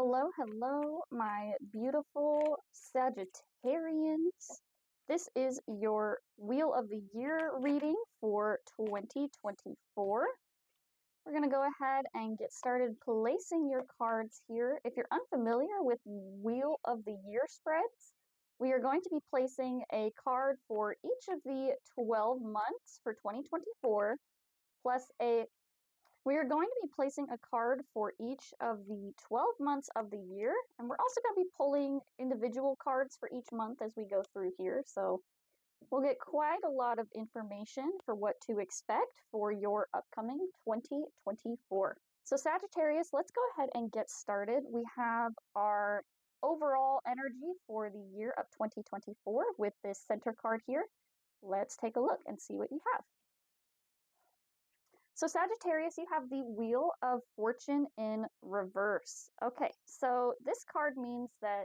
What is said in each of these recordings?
Hello, hello, my beautiful Sagittarians. This is your Wheel of the Year reading for 2024. We're going to go ahead and get started placing your cards here. If you're unfamiliar with Wheel of the Year spreads, we are going to be placing a card for each of the 12 months for 2024, plus we are going to be placing a card for each of the 12 months of the year, and we're also going to be pulling individual cards for each month as we go through here, so we'll get quite a lot of information for what to expect for your upcoming 2024. So Sagittarius, let's go ahead and get started. We have our overall energy for the year of 2024 with this center card here. Let's take a look and see what you have. So Sagittarius, you have the Wheel of Fortune in reverse. Okay, so this card means that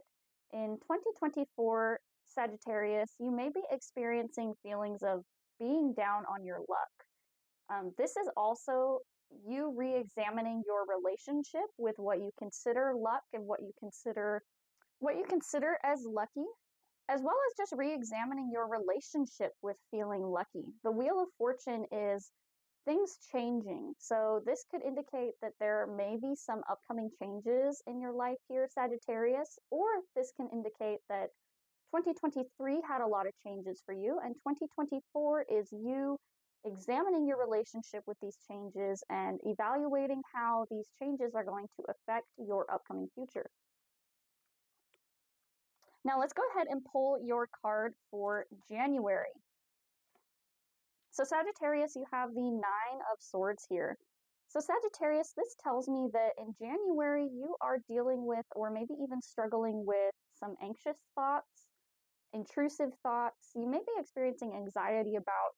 in 2024, Sagittarius, you may be experiencing feelings of being down on your luck. This is also you re-examining your relationship with what you consider luck and what you consider as lucky, as well as just re-examining your relationship with feeling lucky. The Wheel of Fortune is things changing. So this could indicate that there may be some upcoming changes in your life here, Sagittarius, or this can indicate that 2023 had a lot of changes for you, and 2024 is you examining your relationship with these changes and evaluating how these changes are going to affect your upcoming future. Now let's go ahead and pull your card for January. So Sagittarius, you have the Nine of Swords here. So Sagittarius, this tells me that in January you are dealing with, or maybe even struggling with, some anxious thoughts, intrusive thoughts. You may be experiencing anxiety about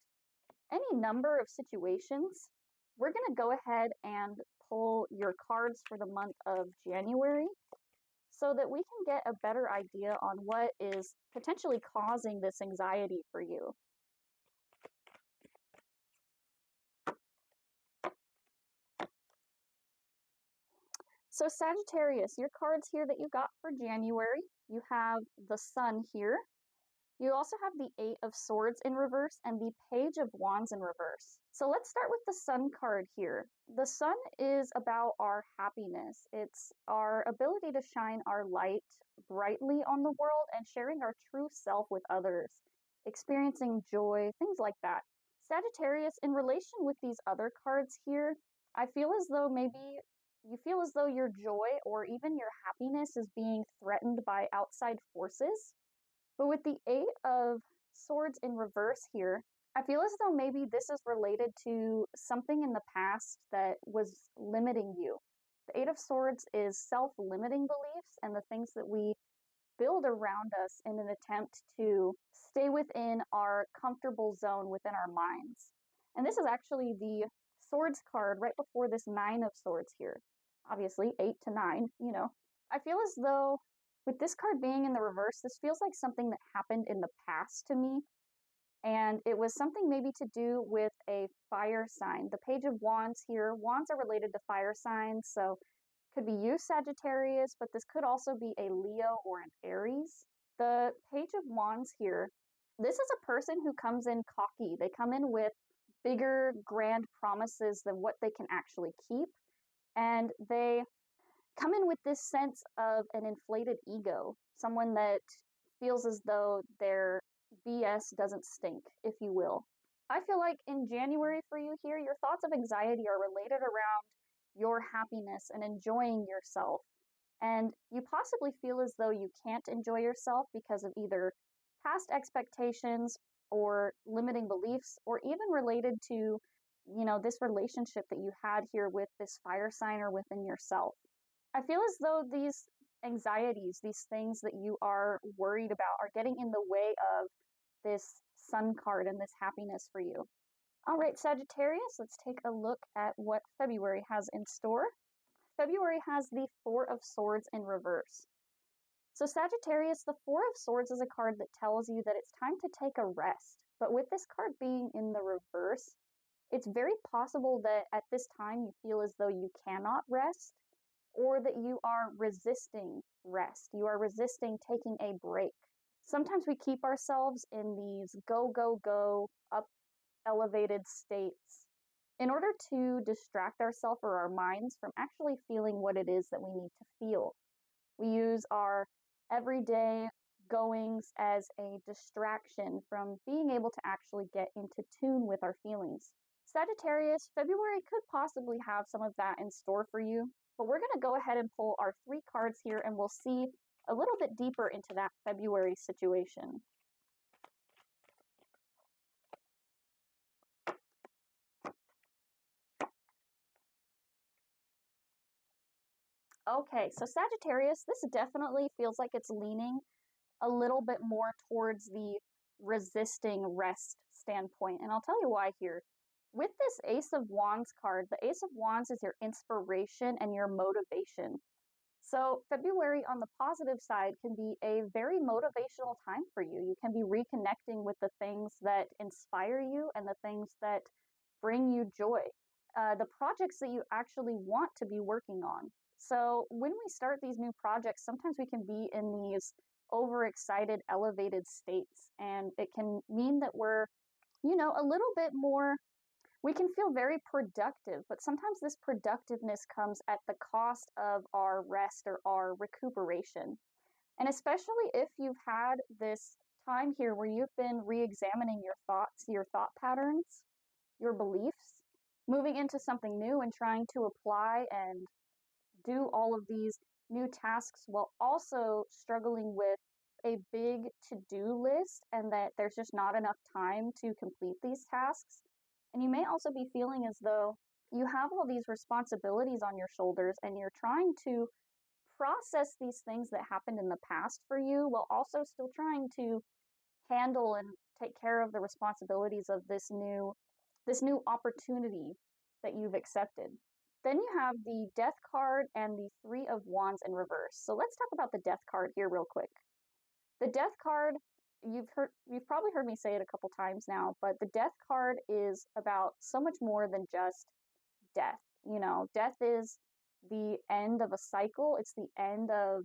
any number of situations. We're going to go ahead and pull your cards for the month of January so that we can get a better idea on what is potentially causing this anxiety for you. So Sagittarius, your cards here that you got for January, you have the Sun here. You also have the Eight of Swords in reverse and the Page of Wands in reverse. So let's start with the Sun card here. The Sun is about our happiness. It's our ability to shine our light brightly on the world and sharing our true self with others, experiencing joy, things like that. Sagittarius, in relation with these other cards here, I feel as though maybe you feel as though your joy or even your happiness is being threatened by outside forces. But with the Eight of Swords in reverse here, I feel as though maybe this is related to something in the past that was limiting you. The Eight of Swords is self-limiting beliefs and the things that we build around us in an attempt to stay within our comfortable zone within our minds. And this is actually the Swords card right before this Nine of Swords here. Obviously, 8 to 9, you know. I feel as though with this card being in the reverse, this feels like something that happened in the past to me. And it was something maybe to do with a fire sign. The Page of Wands here, wands are related to fire signs, so it could be you, Sagittarius, but this could also be a Leo or an Aries. The Page of Wands here, this is a person who comes in cocky. They come in with bigger, grand promises than what they can actually keep. And they come in with this sense of an inflated ego, someone that feels as though their BS doesn't stink, if you will. I feel like in January for you here, your thoughts of anxiety are related around your happiness and enjoying yourself. And you possibly feel as though you can't enjoy yourself because of either past expectations or limiting beliefs, or even related to this relationship that you had here with this fire sign or within yourself. I feel as though these anxieties, these things that you are worried about are getting in the way of this Sun card and this happiness for you. All right, Sagittarius, let's take a look at what February has in store. February has the Four of Swords in reverse. So Sagittarius, the Four of Swords is a card that tells you that it's time to take a rest. But with this card being in the reverse, it's very possible that at this time you feel as though you cannot rest. or that you are resisting rest. You are resisting taking a break. Sometimes we keep ourselves in these go, go, go, up elevated states in order to distract ourselves or our minds from actually feeling what it is that we need to feel. We use our everyday goings as a distraction from being able to actually get into tune with our feelings. Sagittarius, February could possibly have some of that in store for you, but we're going to go ahead and pull our 3 cards here and we'll see a little bit deeper into that February situation. Okay, so Sagittarius, this definitely feels like it's leaning a little bit more towards the resisting rest standpoint. And I'll tell you why here. With this Ace of Wands card, the Ace of Wands is your inspiration and your motivation. So February on the positive side can be a very motivational time for you. You can be reconnecting with the things that inspire you and the things that bring you joy, the projects that you actually want to be working on. So when we start these new projects, sometimes we can be in these overexcited, elevated states, and it can mean that we're, a little bit more, we can feel very productive, but sometimes this productiveness comes at the cost of our rest or our recuperation. And especially if you've had this time here where you've been re-examining your thoughts, your thought patterns, your beliefs, moving into something new and trying to apply and do all of these new tasks while also struggling with a big to-do list and that there's just not enough time to complete these tasks. And you may also be feeling as though you have all these responsibilities on your shoulders and you're trying to process these things that happened in the past for you while also still trying to handle and take care of the responsibilities of this new opportunity that you've accepted. Then you have the Death card and the 3 of Wands in reverse. So let's talk about the Death card here real quick. The Death card, you've probably heard me say it a couple times now, but the Death card is about so much more than just death. Death is the end of a cycle. It's the end of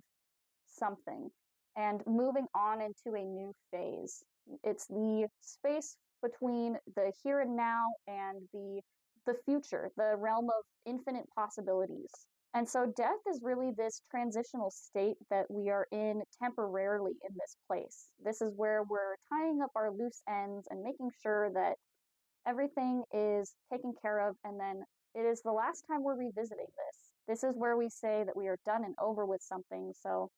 something and moving on into a new phase. It's the space between the here and now and the future, the realm of infinite possibilities. And so death is really this transitional state that we are in temporarily in this place. This is where we're tying up our loose ends and making sure that everything is taken care of, and then it is the last time we're revisiting this. This is where we say that we are done and over with something. So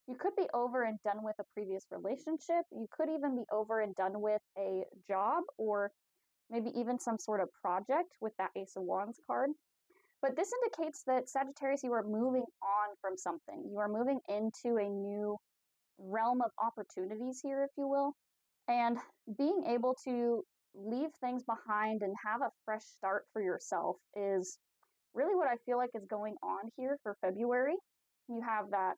you could be over and done with a previous relationship. You could even be over and done with a job or maybe even some sort of project with that Ace of Wands card. But this indicates that Sagittarius, you are moving on from something. You are moving into a new realm of opportunities here, if you will. And being able to leave things behind and have a fresh start for yourself is really what I feel like is going on here for February. You have that,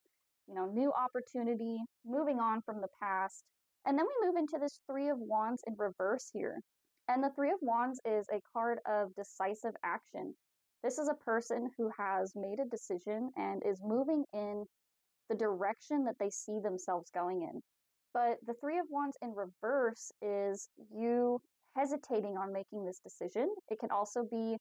new opportunity, moving on from the past. And then we move into this 3 of Wands in reverse here. And the 3 of Wands is a card of decisive action. This is a person who has made a decision and is moving in the direction that they see themselves going in. But the 3 of Wands in reverse is you hesitating on making this decision. It can also be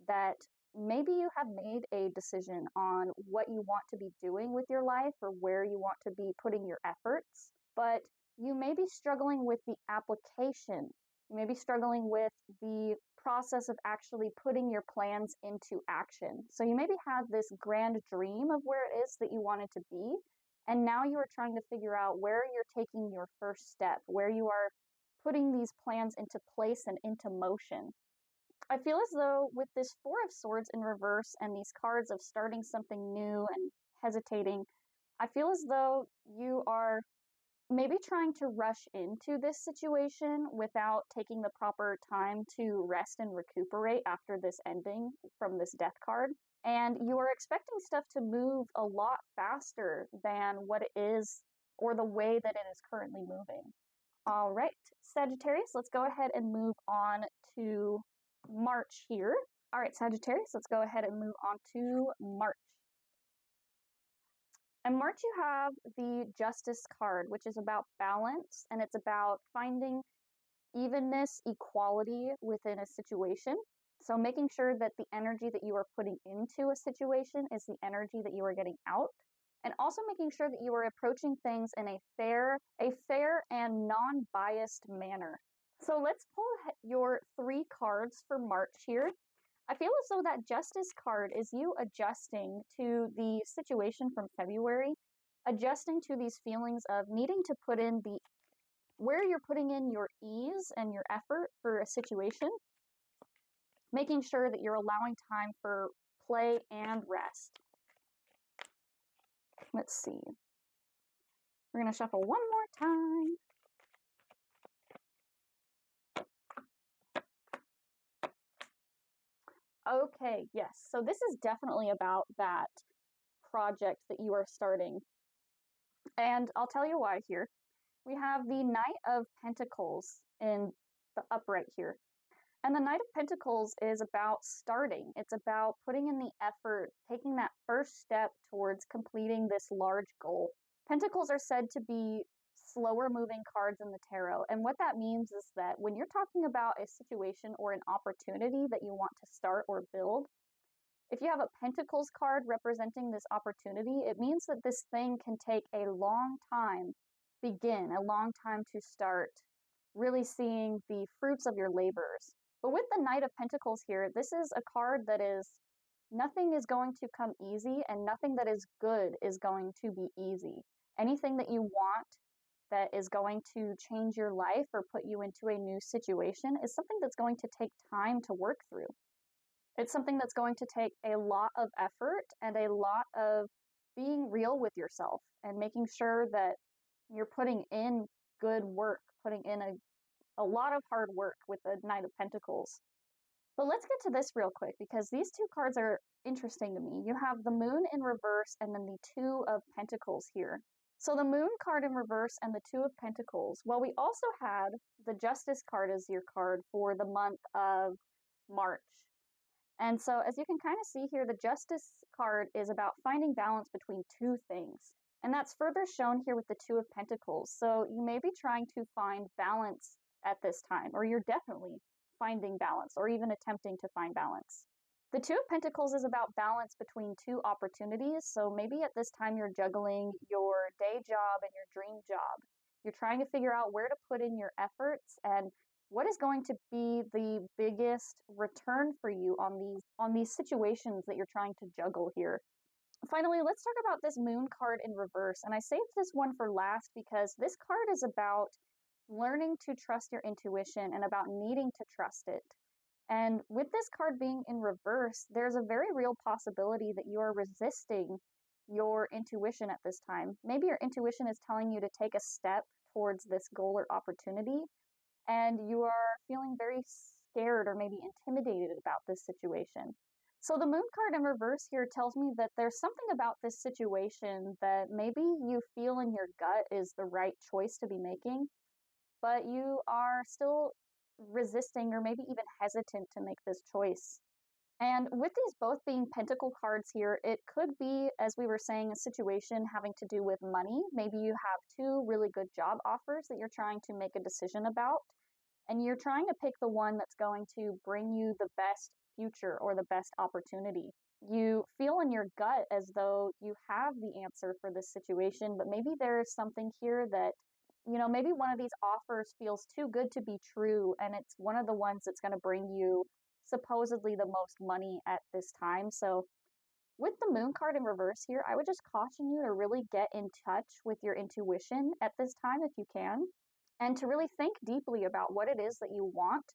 that maybe you have made a decision on what you want to be doing with your life or where you want to be putting your efforts, but you may be struggling with the application. You may be struggling with the process of actually putting your plans into action. So you maybe had this grand dream of where it is that you wanted to be, and now you are trying to figure out where you're taking your first step, where you are putting these plans into place and into motion. I feel as though with this 4 of Swords in reverse and these cards of starting something new and hesitating, I feel as though you are maybe trying to rush into this situation without taking the proper time to rest and recuperate after this ending from this Death card. And you are expecting stuff to move a lot faster than what it is or the way that it is currently moving. All right, Sagittarius, let's go ahead and move on to March here. All right, Sagittarius, let's go ahead and move on to March. In March, you have the Justice card, which is about balance, and it's about finding evenness, equality within a situation. So making sure that the energy that you are putting into a situation is the energy that you are getting out. And also making sure that you are approaching things in a fair and non-biased manner. So let's pull your 3 cards for March here. I feel as though that Justice card is you adjusting to the situation from February, adjusting to these feelings of needing to put in where you're putting in your ease and your effort for a situation, making sure that you're allowing time for play and rest. Let's see. We're going to shuffle one more time. Okay, yes. So this is definitely about that project that you are starting. And I'll tell you why here. We have the Knight of Pentacles in the upright here. And the Knight of Pentacles is about starting. It's about putting in the effort, taking that first step towards completing this large goal. Pentacles are said to be slower moving cards in the tarot. And what that means is that when you're talking about a situation or an opportunity that you want to start or build, if you have a Pentacles card representing this opportunity, it means that this thing can take a long time a long time to start really seeing the fruits of your labors. But with the Knight of Pentacles here, this is a card that is, nothing is going to come easy and nothing that is good is going to be easy. Anything that you want that is going to change your life or put you into a new situation is something that's going to take time to work through. It's something that's going to take a lot of effort and a lot of being real with yourself and making sure that you're putting in good work, putting in a lot of hard work with the Knight of Pentacles. But let's get to this real quick because these 2 cards are interesting to me. You have the Moon in reverse and then the 2 of Pentacles here. So the Moon card in reverse and the 2 of Pentacles. Well, we also had the Justice card as your card for the month of March. And so as you can kind of see here, the Justice card is about finding balance between 2 things. And that's further shown here with the 2 of Pentacles. So you may be trying to find balance at this time, or you're definitely finding balance, or even attempting to find balance. The 2 of Pentacles is about balance between 2 opportunities. So maybe at this time you're juggling your day job and your dream job. You're trying to figure out where to put in your efforts and what is going to be the biggest return for you on these situations that you're trying to juggle here. Finally, let's talk about this Moon card in reverse. And I saved this one for last because this card is about learning to trust your intuition and about needing to trust it. And with this card being in reverse, there's a very real possibility that you are resisting your intuition at this time. Maybe your intuition is telling you to take a step towards this goal or opportunity, and you are feeling very scared or maybe intimidated about this situation. So the Moon card in reverse here tells me that there's something about this situation that maybe you feel in your gut is the right choice to be making, but you are still resisting or maybe even hesitant to make this choice. And with these both being Pentacle cards here, it could be, as we were saying, a situation having to do with money. Maybe you have 2 really good job offers that you're trying to make a decision about, and you're trying to pick the one that's going to bring you the best future or the best opportunity. You feel in your gut as though you have the answer for this situation, but maybe there's something here that, maybe one of these offers feels too good to be true, and it's one of the ones that's going to bring you supposedly the most money at this time. So with the Moon card in reverse here, I would just caution you to really get in touch with your intuition at this time if you can, and to really think deeply about what it is that you want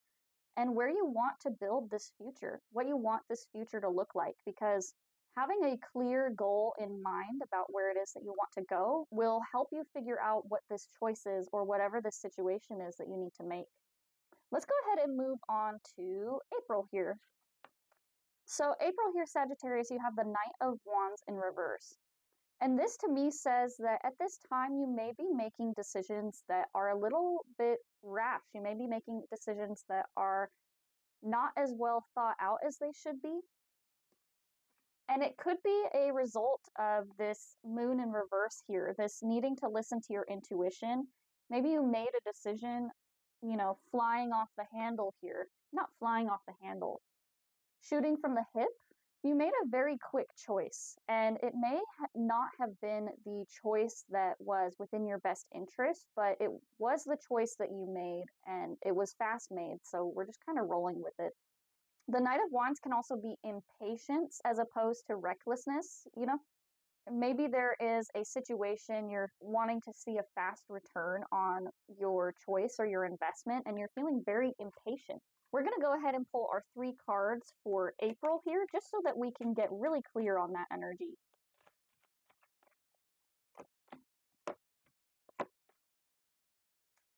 and where you want to build this future, what you want this future to look like, because having a clear goal in mind about where it is that you want to go will help you figure out what this choice is or whatever this situation is that you need to make. Let's go ahead and move on to April here. So April here, Sagittarius, you have the Knight of Wands in reverse. And this to me says that at this time you may be making decisions that are a little bit rash. You may be making decisions that are not as well thought out as they should be. And it could be a result of this moon in reverse here, this needing to listen to your intuition. Maybe you made a decision, flying off the handle here. Not flying off the handle, shooting from the hip. You made a very quick choice, and it may not have been the choice that was within your best interest, but it was the choice that you made, and it was fast made, so we're just kind of rolling with it. The Knight of Wands can also be impatience as opposed to recklessness, Maybe there is a situation you're wanting to see a fast return on your choice or your investment, and you're feeling very impatient. We're going to go ahead and pull our 3 cards for April here, just so that we can get really clear on that energy.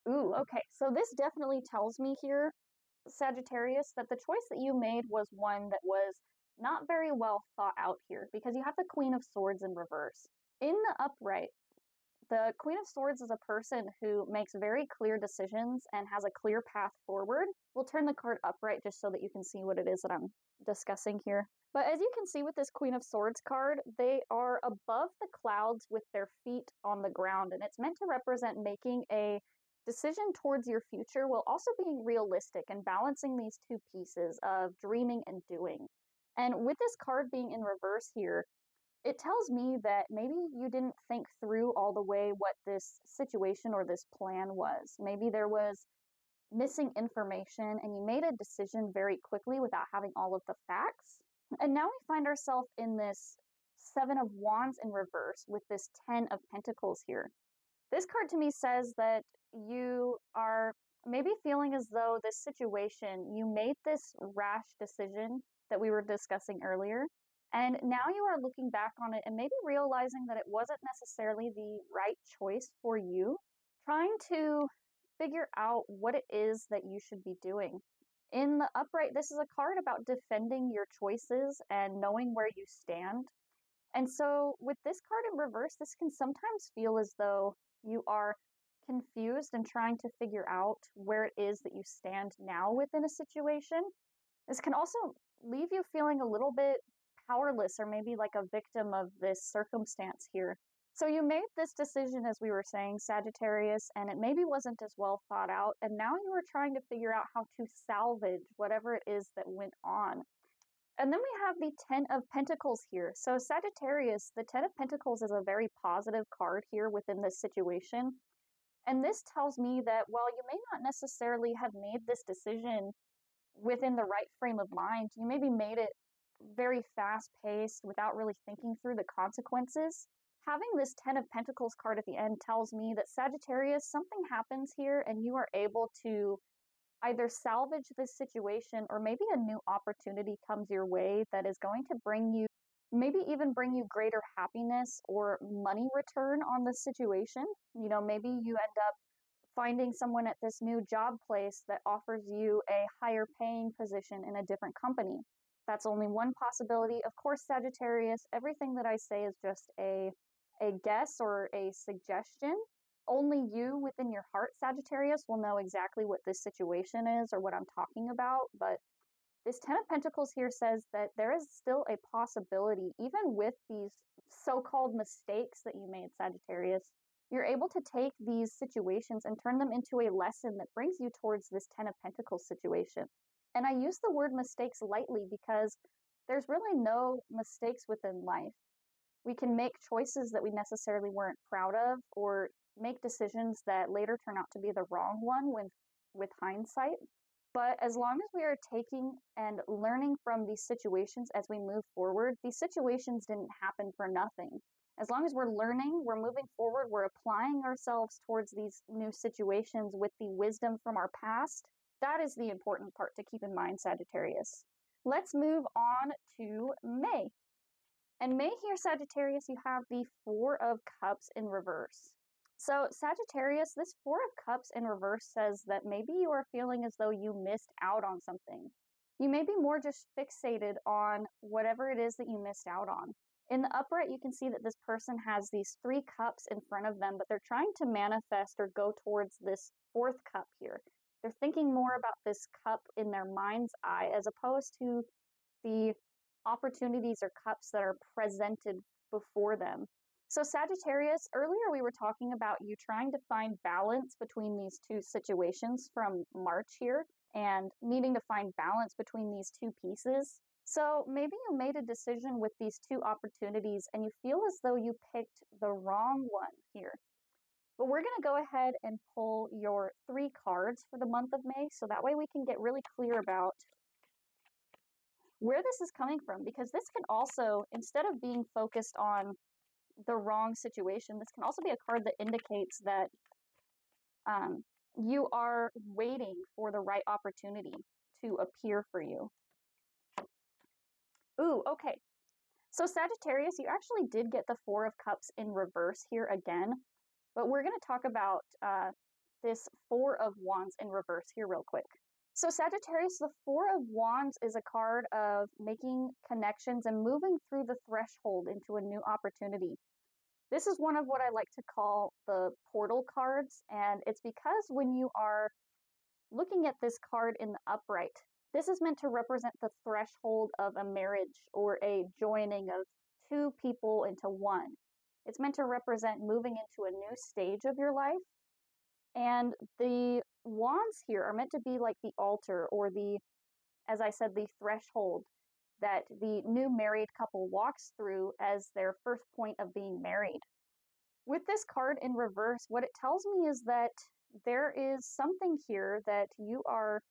Ooh, okay. So this definitely tells me here, Sagittarius, that the choice that you made was one that was not very well thought out here, because you have the Queen of Swords in reverse. In the upright, the Queen of Swords is a person who makes very clear decisions and has a clear path forward. We'll turn the card upright just so that you can see what it is that I'm discussing here. But as you can see with this Queen of Swords card, they are above the clouds with their feet on the ground, and it's meant to represent making a decision towards your future while also being realistic and balancing these two pieces of dreaming and doing. And with this card being in reverse here, it tells me that maybe you didn't think through all the way what this situation or this plan was. Maybe there was missing information and you made a decision very quickly without having all of the facts. And now we find ourselves in this 7 of Wands in reverse with this 10 of Pentacles here. This card to me says that you are maybe feeling as though this situation, you made this rash decision that we were discussing earlier, and now you are looking back on it and maybe realizing that it wasn't necessarily the right choice for you, trying to figure out what it is that you should be doing. In the upright, this is a card about defending your choices and knowing where you stand. And so with this card in reverse, this can sometimes feel as though you are confused and trying to figure out where it is that you stand now within a situation. This can also leave you feeling a little bit powerless or maybe like a victim of this circumstance here. So you made this decision, as we were saying, Sagittarius, and it maybe wasn't as well thought out, and now you are trying to figure out how to salvage whatever it is that went on. And then we have the 10 of Pentacles here. So Sagittarius, the 10 of Pentacles is a very positive card here within this situation. And this tells me that while you may not necessarily have made this decision within the right frame of mind, you maybe made it very fast-paced without really thinking through the consequences. Having this 10 of Pentacles card at the end tells me that Sagittarius, something happens here and you are able to either salvage this situation or maybe a new opportunity comes your way that is going to bring you, maybe even bring you greater happiness or money return on the situation. Maybe you end up finding someone at this new job place that offers you a higher paying position in a different company. That's only one possibility. Of course, Sagittarius, everything that I say is just a guess or a suggestion. Only you within your heart, Sagittarius, will know exactly what this situation is or what I'm talking about. But this 10 of Pentacles here says that there is still a possibility, even with these so-called mistakes that you made, Sagittarius, you're able to take these situations and turn them into a lesson that brings you towards this 10 of Pentacles situation. And I use the word mistakes lightly because there's really no mistakes within life. We can make choices that we necessarily weren't proud of or make decisions that later turn out to be the wrong one with hindsight. But as long as we are taking and learning from these situations as we move forward, these situations didn't happen for nothing. As long as we're learning, we're moving forward, we're applying ourselves towards these new situations with the wisdom from our past, that is the important part to keep in mind, Sagittarius. Let's move on to May. And May here, Sagittarius, you have the 4 of Cups in reverse. So Sagittarius, this 4 of Cups in reverse says that maybe you are feeling as though you missed out on something. You may be more just fixated on whatever it is that you missed out on. In the upright, you can see that this person has these 3 cups in front of them, but they're trying to manifest or go towards this 4th cup here. They're thinking more about this cup in their mind's eye as opposed to the opportunities or cups that are presented before them. So Sagittarius, earlier we were talking about you trying to find balance between these two situations from March here and needing to find balance between these two pieces. So maybe you made a decision with these two opportunities and you feel as though you picked the wrong one here. But we're going to go ahead and pull your 3 cards for the month of May, so that way we can get really clear about where this is coming from, because this can also, instead of being focused on the wrong situation, this can also be a card that indicates that you are waiting for the right opportunity to appear for you. Ooh, okay. So Sagittarius, you actually did get the 4 of Cups in reverse here again, but we're going to talk about this 4 of Wands in reverse here real quick. So Sagittarius, the 4 of Wands is a card of making connections and moving through the threshold into a new opportunity. This is one of what I like to call the portal cards, and it's because when you are looking at this card in the upright, this is meant to represent the threshold of a marriage or a joining of 2 people into one. It's meant to represent moving into a new stage of your life. And the wands here are meant to be like the altar or the, as I said, the threshold that the new married couple walks through as their first point of being married. With this card in reverse, what it tells me is that there is something here that you are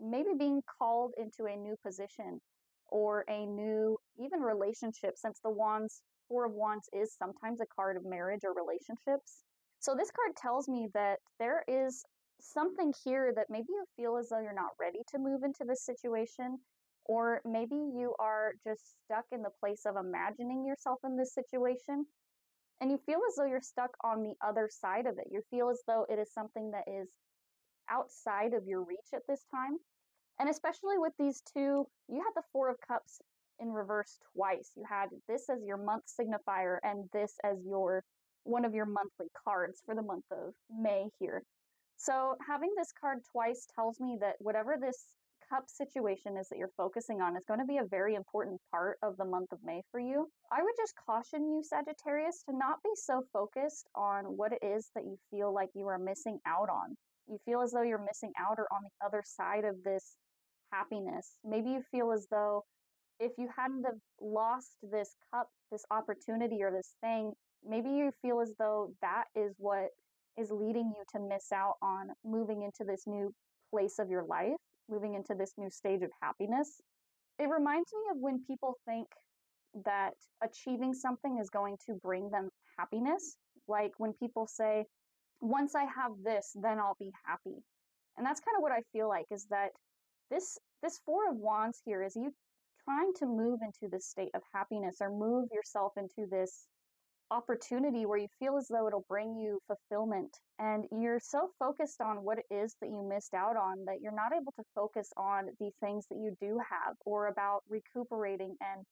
maybe being called into a new position or a new even relationship, since the wands, 4 of Wands is sometimes a card of marriage or relationships. So this card tells me that there is something here that maybe you feel as though you're not ready to move into this situation, or maybe you are just stuck in the place of imagining yourself in this situation, and you feel as though you're stuck on the other side of it. You feel as though it is something that is outside of your reach at this time. And especially with these two, you had the 4 of Cups in reverse twice. You had this as your month signifier and this as your one of your monthly cards for the month of May here. So having this card twice tells me that whatever this cup situation is that you're focusing on is going to be a very important part of the month of May for you. I would just caution you, Sagittarius, to not be so focused on what it is that you feel like you are missing out on. You feel as though you're missing out or on the other side of this happiness. Maybe you feel as though if you hadn't have lost this cup, this opportunity or this thing, maybe you feel as though that is what is leading you to miss out on moving into this new place of your life, moving into this new stage of happiness. It reminds me of when people think that achieving something is going to bring them happiness. Like when people say, once I have this, then I'll be happy. And that's kind of what I feel like, is that this 4 of Wands here is you trying to move into this state of happiness or move yourself into this opportunity where you feel as though it'll bring you fulfillment. And you're so focused on what it is that you missed out on that you're not able to focus on the things that you do have or about recuperating and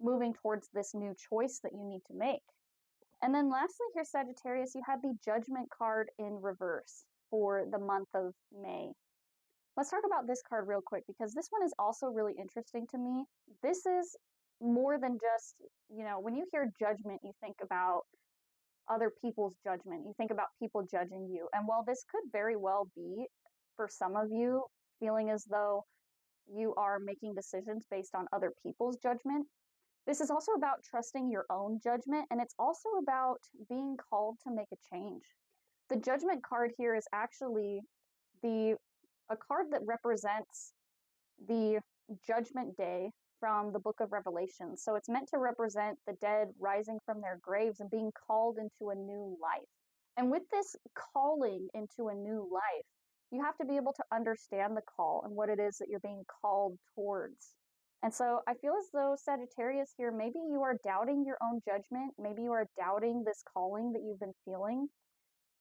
moving towards this new choice that you need to make. And then lastly here, Sagittarius, you have the Judgment card in reverse for the month of May. Let's talk about this card real quick, because this one is also really interesting to me. This is more than just, when you hear judgment, you think about other people's judgment. You think about people judging you. And while this could very well be, for some of you, feeling as though you are making decisions based on other people's judgment, this is also about trusting your own judgment, and it's also about being called to make a change. The Judgment card here is actually a card that represents the Judgment Day from the book of Revelation. So it's meant to represent the dead rising from their graves and being called into a new life. And with this calling into a new life, you have to be able to understand the call and what it is that you're being called towards. And so I feel as though, Sagittarius, here, maybe you are doubting your own judgment. Maybe you are doubting this calling that you've been feeling.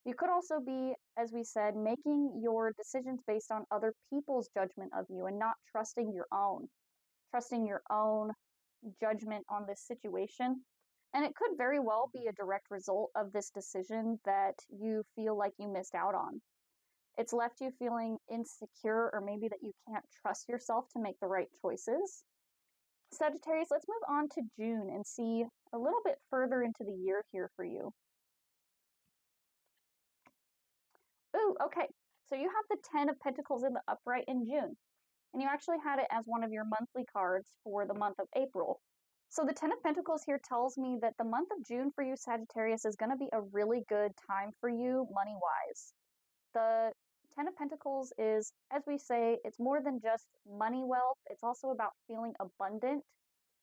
You could also be, as we said, making your decisions based on other people's judgment of you and not trusting your own judgment on this situation. And it could very well be a direct result of this decision that you feel like you missed out on. It's left you feeling insecure, or maybe that you can't trust yourself to make the right choices. Sagittarius, let's move on to June and see a little bit further into the year here for you. Ooh, okay. So you have the 10 of Pentacles in the upright in June, and you actually had it as one of your monthly cards for the month of April. So the 10 of Pentacles here tells me that the month of June for you, Sagittarius, is going to be a really good time for you money-wise. The 10 of Pentacles is, as we say, it's more than just money wealth. It's also about feeling abundant,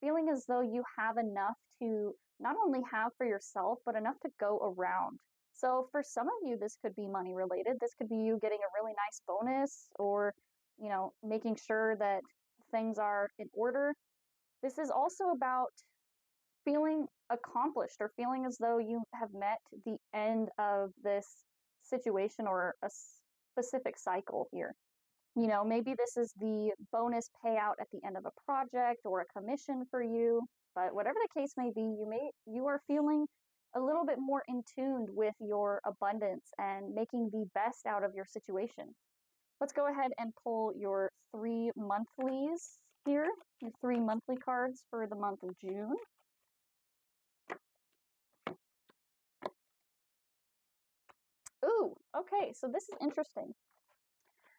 feeling as though you have enough to not only have for yourself, but enough to go around. So for some of you, this could be money related. This could be you getting a really nice bonus, or, you know, making sure that things are in order. This is also about feeling accomplished, or feeling as though you have met the end of this situation or a specific cycle here. You know, maybe this is the bonus payout at the end of a project or a commission for you, but whatever the case may be, you are feeling a little bit more in tune with your abundance and making the best out of your situation. Let's go ahead and pull your 3 monthlies here, your 3 monthly cards for the month of June. Ooh, okay, so this is interesting.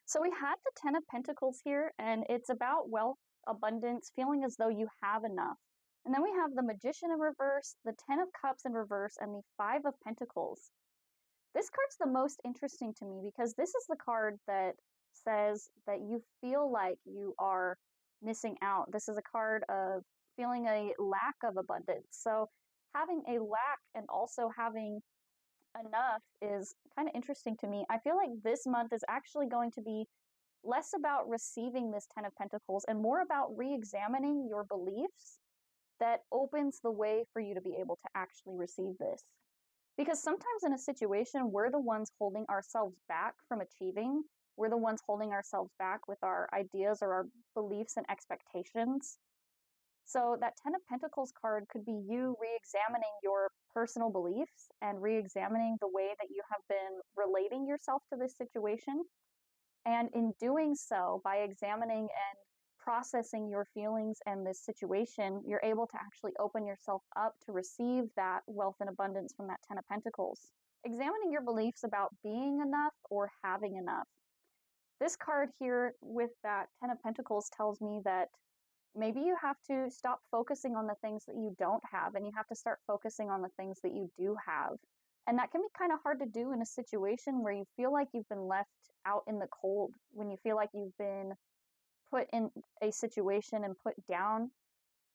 So we had the 10 of Pentacles here, and it's about wealth, abundance, feeling as though you have enough. And then we have the Magician in reverse, the 10 of Cups in reverse, and the 5 of Pentacles. This card's the most interesting to me because this is the card that says that you feel like you are missing out. This is a card of feeling a lack of abundance. So having a lack and also having enough is kind of interesting to me. I feel like this month is actually going to be less about receiving this 10 of Pentacles and more about re-examining your beliefs that opens the way for you to be able to actually receive this. Because sometimes in a situation, we're the ones holding ourselves back from achieving. We're the ones holding ourselves back with our ideas or our beliefs and expectations. So that 10 of Pentacles card could be you re-examining your personal beliefs and re-examining the way that you have been relating yourself to this situation. And in doing so, by examining and processing your feelings and this situation, you're able to actually open yourself up to receive that wealth and abundance from that 10 of Pentacles. Examining your beliefs about being enough or having enough. This card here with that 10 of Pentacles tells me that maybe you have to stop focusing on the things that you don't have, and you have to start focusing on the things that you do have. And that can be kind of hard to do in a situation where you feel like you've been left out in the cold, when you feel like you've been put in a situation and put down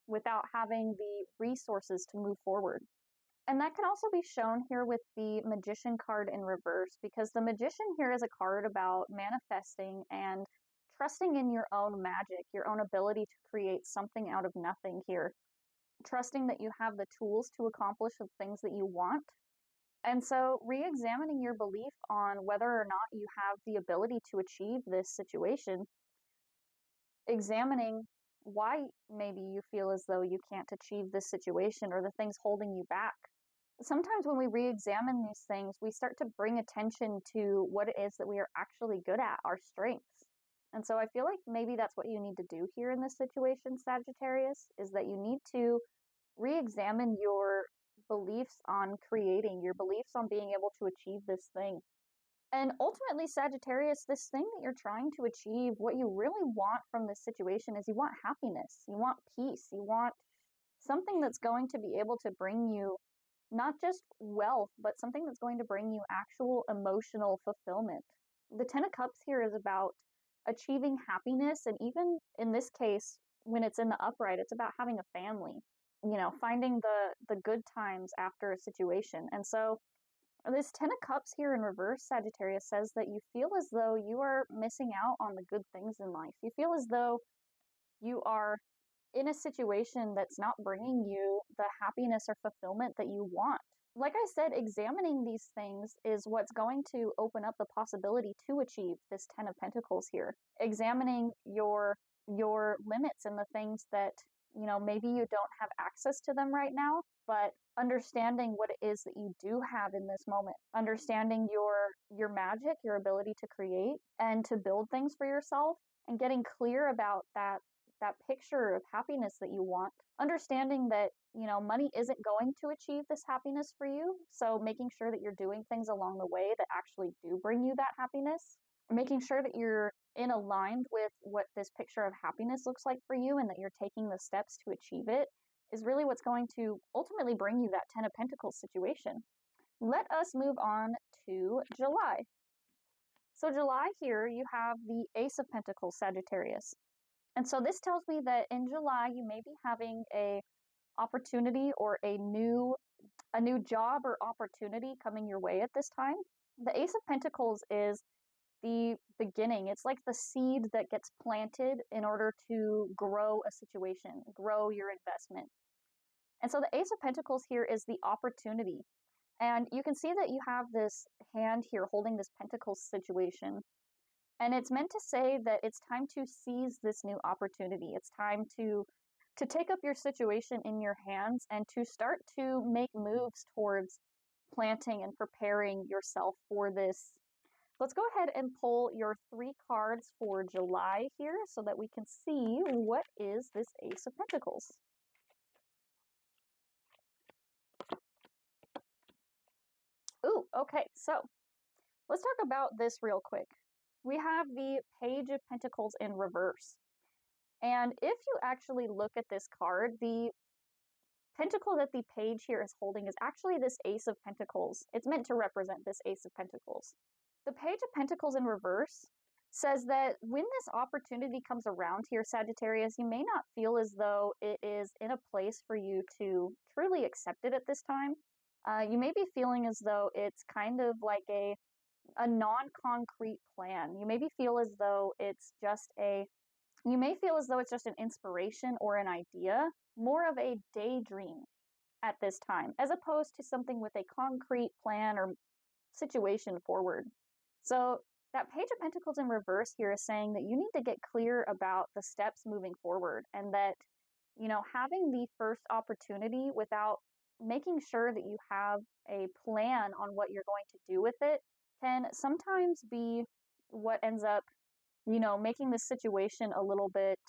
without having the resources to move forward. And that can also be shown here with the Magician card in reverse, because the Magician here is a card about manifesting and trusting in your own magic, your own ability to create something out of nothing here. Trusting that you have the tools to accomplish the things that you want. And so re-examining your belief on whether or not you have the ability to achieve this situation, examining why maybe you feel as though you can't achieve this situation or the things holding you back. Sometimes when we re-examine these things, we start to bring attention to what it is that we are actually good at, our strengths. And so I feel like maybe that's what you need to do here in this situation, Sagittarius, is that you need to re-examine your beliefs on creating, your beliefs on being able to achieve this thing. And ultimately, Sagittarius, this thing that you're trying to achieve, what you really want from this situation is you want happiness, you want peace, you want something that's going to be able to bring you not just wealth, but something that's going to bring you actual emotional fulfillment. The 10 of Cups here is about achieving happiness, and even in this case, when it's in the upright, it's about having a family, you know, finding the good times after a situation. And so this 10 of Cups here in reverse, Sagittarius, says that you feel as though you are missing out on the good things in life. You feel as though you are in a situation that's not bringing you the happiness or fulfillment that you want. Like I said, examining these things is what's going to open up the possibility to achieve this 10 of Pentacles here. Examining your limits and the things that, you know, maybe you don't have access to them right now, but understanding what it is that you do have in this moment. Understanding your magic, your ability to create and to build things for yourself, and getting clear about that that picture of happiness that you want, understanding that, you know, money isn't going to achieve this happiness for you. So making sure that you're doing things along the way that actually do bring you that happiness, making sure that you're in aligned with what this picture of happiness looks like for you and that you're taking the steps to achieve it is really what's going to ultimately bring you that 10 of Pentacles situation. Let us move on to July. So July here, you have the Ace of Pentacles, Sagittarius. And so this tells me that in July, you may be having a opportunity or a new job or opportunity coming your way at this time. The Ace of Pentacles is the beginning. It's like the seed that gets planted in order to grow a situation, grow your investment. And so the Ace of Pentacles here is the opportunity. And you can see that you have this hand here holding this Pentacles situation. And it's meant to say that it's time to seize this new opportunity. It's time to take up your situation in your hands and to start to make moves towards planting and preparing yourself for this. Let's go ahead and pull your 3 cards for July here so that we can see what is this Ace of Pentacles. Ooh, okay, so let's talk about this real quick. We have the Page of Pentacles in reverse. And if you actually look at this card, the pentacle that the page here is holding is actually this Ace of Pentacles. It's meant to represent this Ace of Pentacles. The Page of Pentacles in reverse says that when this opportunity comes around here, Sagittarius, you may not feel as though it is in a place for you to truly accept it at this time. You may be feeling as though it's kind of like a non-concrete plan. You maybe feel as though it's just an inspiration or an idea, more of a daydream at this time, as opposed to something with a concrete plan or situation forward. So that Page of Pentacles in reverse here is saying that you need to get clear about the steps moving forward, and that, you know, having the first opportunity without making sure that you have a plan on what you're going to do with it can sometimes be what ends up, you know, making the situation a little bit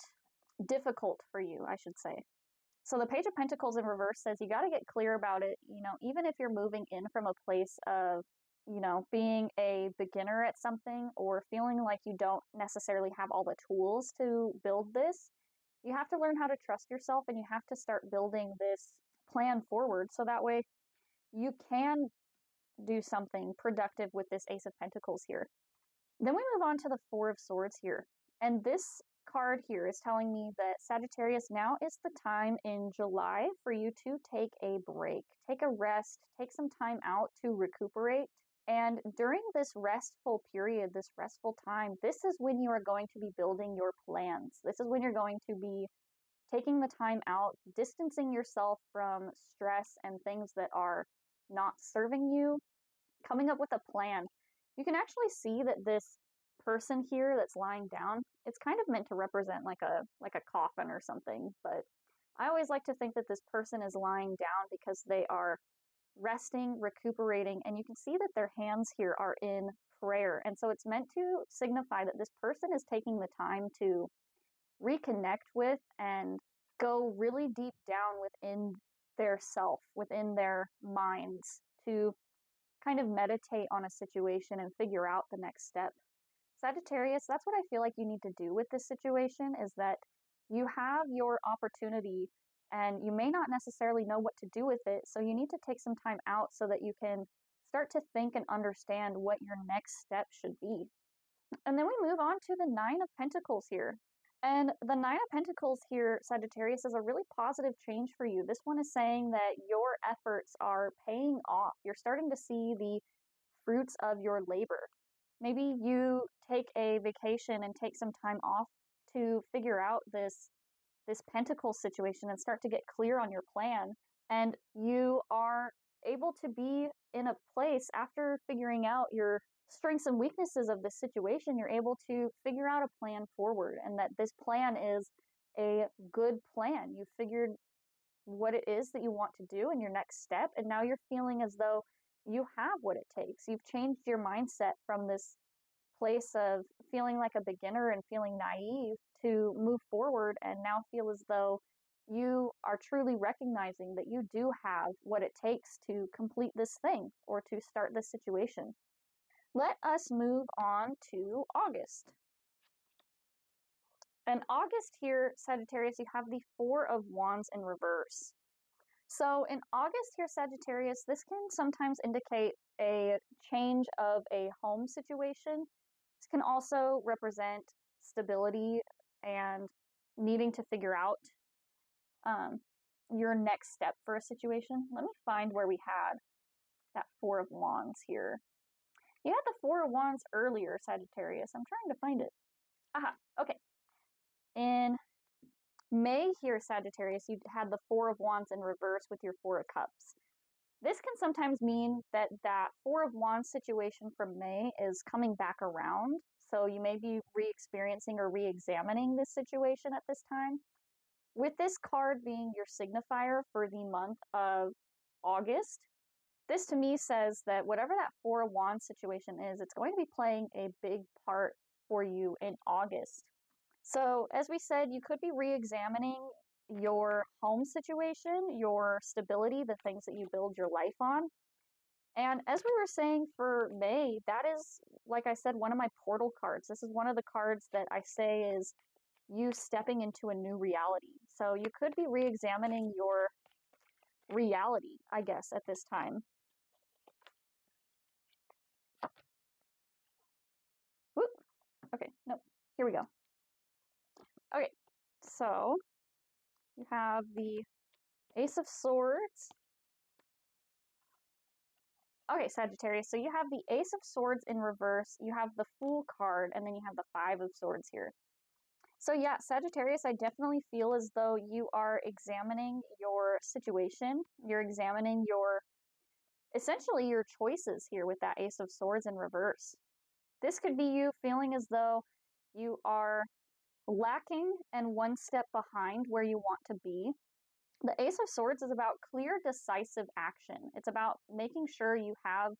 difficult for you, I should say. So the Page of Pentacles in reverse says you got to get clear about it, you know, even if you're moving in from a place of, you know, being a beginner at something or feeling like you don't necessarily have all the tools to build this. You have to learn how to trust yourself, and you have to start building this plan forward so that way you can do something productive with this Ace of Pentacles here. Then we move on to the Four of Swords here. And this card here is telling me that Sagittarius, now is the time in July for you to take a break, take a rest, take some time out to recuperate. And during this restful period, this restful time, this is when you are going to be building your plans. This is when you're going to be taking the time out, distancing yourself from stress and things that are not serving you, coming up with a plan. You can actually see that this person here that's lying down, it's kind of meant to represent like a coffin or something, but I always like to think that this person is lying down because they are resting, recuperating, and you can see that their hands here are in prayer. And so it's meant to signify that this person is taking the time to reconnect with and go really deep down within their self, within their minds, to kind of meditate on a situation and figure out the next step. Sagittarius, that's what I feel like you need to do with this situation, is that you have your opportunity and you may not necessarily know what to do with it. So you need to take some time out so that you can start to think and understand what your next step should be. And then we move on to the Nine of Pentacles here. And the Nine of Pentacles here, Sagittarius, is a really positive change for you. This one is saying that your efforts are paying off. You're starting to see the fruits of your labor. Maybe you take a vacation and take some time off to figure out this pentacle situation and start to get clear on your plan. And you are able to be in a place after figuring out your strengths and weaknesses of this situation. You're able to figure out a plan forward, and that this plan is a good plan. You figured what it is that you want to do in your next step, and now you're feeling as though you have what it takes. You've changed your mindset from this place of feeling like a beginner and feeling naive to move forward and now feel as though you are truly recognizing that you do have what it takes to complete this thing or to start this situation. Let us move on to August. In August here, Sagittarius, you have the Four of Wands in reverse. So in August here, Sagittarius, this can sometimes indicate a change of a home situation. This can also represent stability and needing to figure out your next step for a situation. Let me find where we had that Four of Wands here. You had the Four of Wands earlier, Sagittarius. I'm trying to find it. Aha, okay. In May here, Sagittarius, you had the Four of Wands in reverse with your Four of Cups. This can sometimes mean that that Four of Wands situation from May is coming back around. So you may be re-experiencing or re-examining this situation at this time. With this card being your signifier for the month of August, this to me says that whatever that Four of Wands situation is, it's going to be playing a big part for you in August. So as we said, you could be re-examining your home situation, your stability, the things that you build your life on. And as we were saying for May, that is, like I said, one of my portal cards. This is one of the cards that I say is you stepping into a new reality. So you could be re-examining your reality, I guess, at this time. Whoop. Okay, nope. Here we go. Okay, so you have the Ace of Swords. Okay, Sagittarius, so you have the Ace of Swords in reverse, you have the Fool card, and then you have the Five of Swords here. So yeah, Sagittarius, I definitely feel as though you are examining your situation. You're examining essentially your choices here with that Ace of Swords in reverse. This could be you feeling as though you are lacking and one step behind where you want to be. The Ace of Swords is about clear, decisive action. It's about making sure you have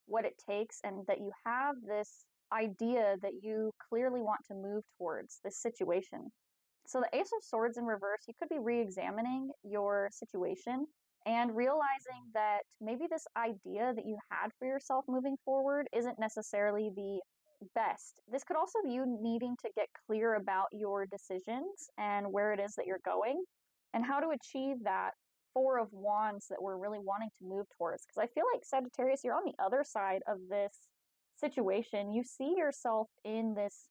what it takes and that you have this idea that you clearly want to move towards this situation. So the Ace of Swords in reverse, you could be re-examining your situation and realizing that maybe this idea that you had for yourself moving forward isn't necessarily the best. This could also be you needing to get clear about your decisions and where it is that you're going and how to achieve that Four of Wands that we're really wanting to move towards. Because I feel like, Sagittarius, you're on the other side of this situation. You see yourself in this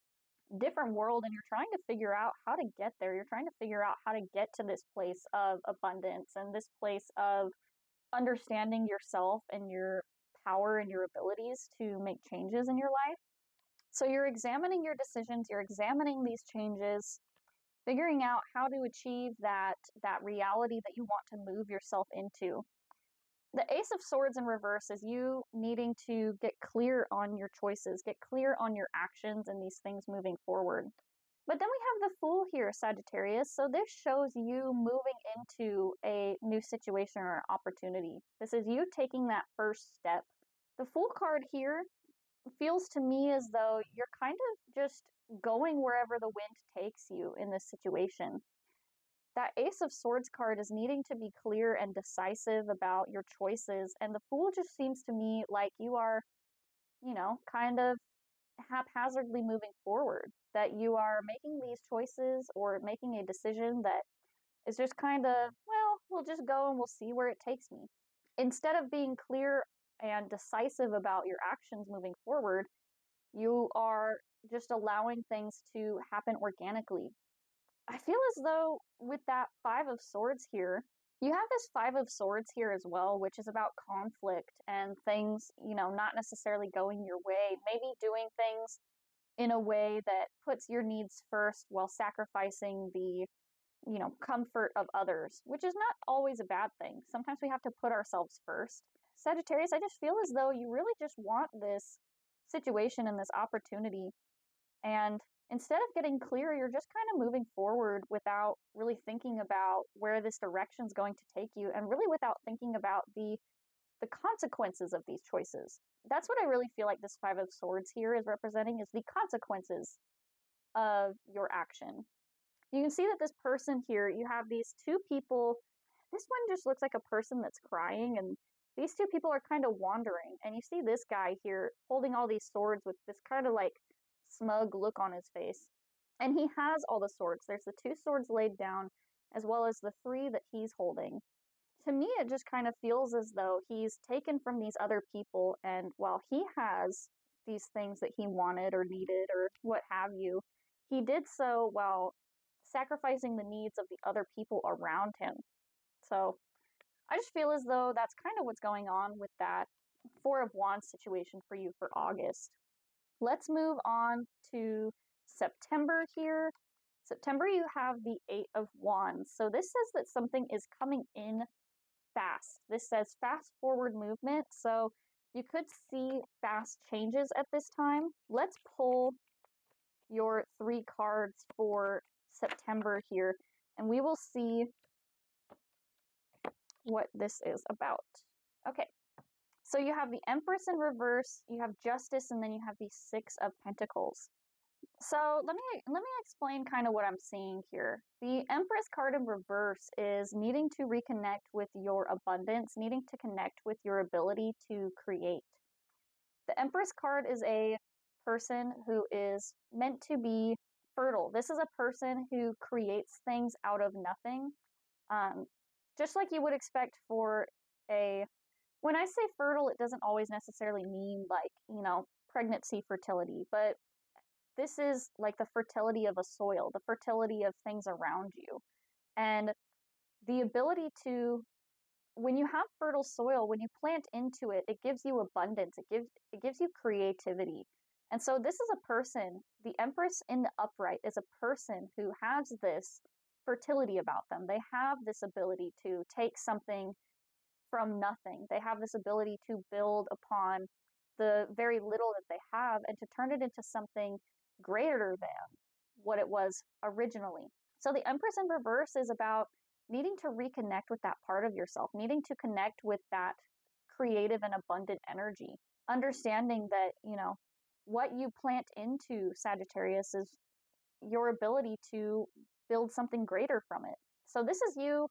different world and you're trying to figure out how to get there. You're trying to figure out how to get to this place of abundance and this place of understanding yourself and your power and your abilities to make changes in your life. So you're examining your decisions, you're examining these changes, figuring out how to achieve that reality that you want to move yourself into. The Ace of Swords in reverse is you needing to get clear on your choices, get clear on your actions and these things moving forward. But then we have the Fool here, Sagittarius. So this shows you moving into a new situation or an opportunity. This is you taking that first step. The Fool card here feels to me as though you're kind of just going wherever the wind takes you in this situation. That Ace of Swords card is needing to be clear and decisive about your choices, and the Fool just seems to me like you are, kind of haphazardly moving forward, that you are making these choices or making a decision that is just kind of, well, we'll just go and we'll see where it takes me. Instead of being clear and decisive about your actions moving forward, you are just allowing things to happen organically. I feel as though with that Five of Swords here, you have this Five of Swords here as well, which is about conflict and things, not necessarily going your way, maybe doing things in a way that puts your needs first while sacrificing the, comfort of others, which is not always a bad thing. Sometimes we have to put ourselves first. Sagittarius, I just feel as though you really just want this situation and this opportunity. And instead of getting clear, you're just kind of moving forward without really thinking about where this direction is going to take you and really without thinking about the consequences of these choices. That's what I really feel like this Five of Swords here is representing, is the consequences of your action. You can see that this person here, you have these two people. This one just looks like a person that's crying, and these two people are kind of wandering. And you see this guy here holding all these swords with this kind of like smug look on his face. And he has all the swords. There's the two swords laid down, as well as the three that he's holding. To me, it just kind of feels as though he's taken from these other people, and while he has these things that he wanted or needed or what have you, he did so while sacrificing the needs of the other people around him. So I just feel as though that's kind of what's going on with that Four of Wands situation for you for August. Let's move on to September here. September, you have the Eight of Wands. So this says that something is coming in fast. This says fast forward movement. So you could see fast changes at this time. Let's pull your 3 cards for September here, and we will see what this is about. Okay, so you have the Empress in reverse, you have Justice, and then you have the Six of Pentacles. So let me explain kind of what I'm seeing here. The Empress card in reverse is needing to reconnect with your abundance, needing to connect with your ability to create. The Empress card is a person who is meant to be fertile. This is a person who creates things out of nothing. Just like you would expect for when I say fertile, it doesn't always necessarily mean like, pregnancy fertility, but this is like the fertility of a soil, the fertility of things around you. And the ability to, when you have fertile soil, when you plant into it, it gives you abundance. It gives you creativity. And so this is a person, the Empress in the upright is a person who has this fertility about them. They have this ability to take something from nothing. They have this ability to build upon the very little that they have and to turn it into something greater than what it was originally. So the Empress in reverse is about needing to reconnect with that part of yourself, needing to connect with that creative and abundant energy, understanding that, what you plant into Sagittarius is your ability to build something greater from it. So this is you